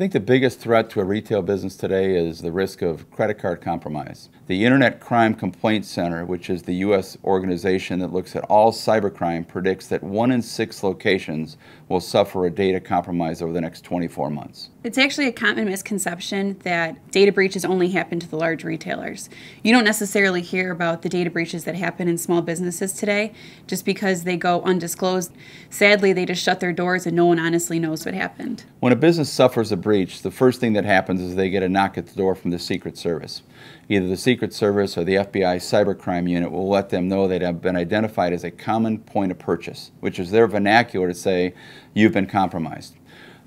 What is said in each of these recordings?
think the biggest threat to a retail business today is the risk of credit card compromise. The Internet Crime Complaint Center, which is the U.S. organization that looks at all cybercrime, predicts that 1 in 6 locations will suffer a data compromise over the next 24 months. It's actually a common misconception that data breaches only happen to the large retailers. You don't necessarily hear about the data breaches that happen in small businesses today just because they go undisclosed. Sadly, they just shut their doors and no one honestly knows what happened. When a business suffers a breach, the first thing that happens is they get a knock at the door from the Secret Service. Either the Secret Service or the FBI Cybercrime Unit will let them know they have been identified as a common point of purchase, which is their vernacular to say, you've been compromised.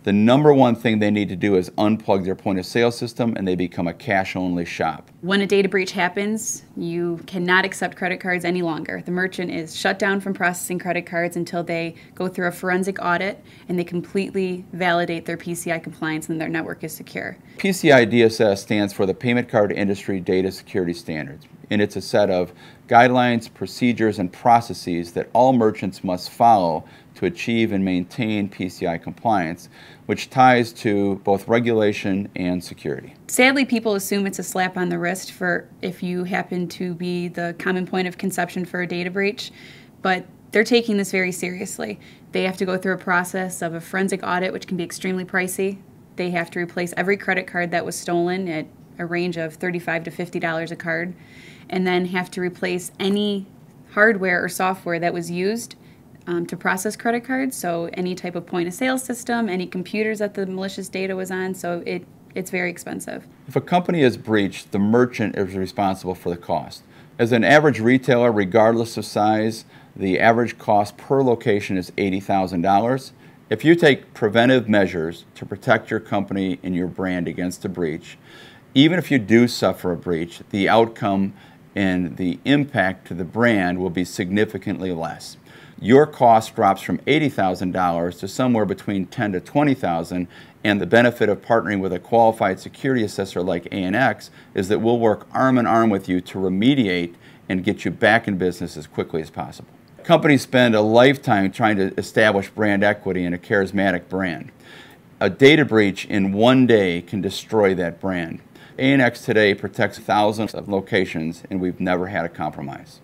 The number one thing they need to do is unplug their point of sale system and they become a cash-only shop. When a data breach happens, you cannot accept credit cards any longer. The merchant is shut down from processing credit cards until they go through a forensic audit and they completely validate their PCI compliance and their network is secure. PCI DSS stands for the Payment Card Industry Data Security Standards, and it's a set of guidelines, procedures, and processes that all merchants must follow to achieve and maintain PCI compliance, which ties to both regulation and security. Sadly, people assume it's a slap on the wrist for if you happen to be the common point of conception for a data breach, but they're taking this very seriously. They have to go through a process of a forensic audit, which can be extremely pricey. They have to replace every credit card that was stolen at a range of $35 to $50 a card, and then have to replace any hardware or software that was used to process credit cards, so any type of point of sale system, any computers that the malicious data was on, so it's very expensive. If a company is breached, the merchant is responsible for the cost. As an average retailer, regardless of size, the average cost per location is $80,000. If you take preventive measures to protect your company and your brand against a breach, even if you do suffer a breach, the outcome and the impact to the brand will be significantly less. Your cost drops from $80,000 to somewhere between $10,000 to $20,000, and the benefit of partnering with a qualified security assessor like ANX is that we'll work arm in arm with you to remediate and get you back in business as quickly as possible. Companies spend a lifetime trying to establish brand equity in a charismatic brand. A data breach in one day can destroy that brand. ANX today protects thousands of locations, and we've never had a compromise.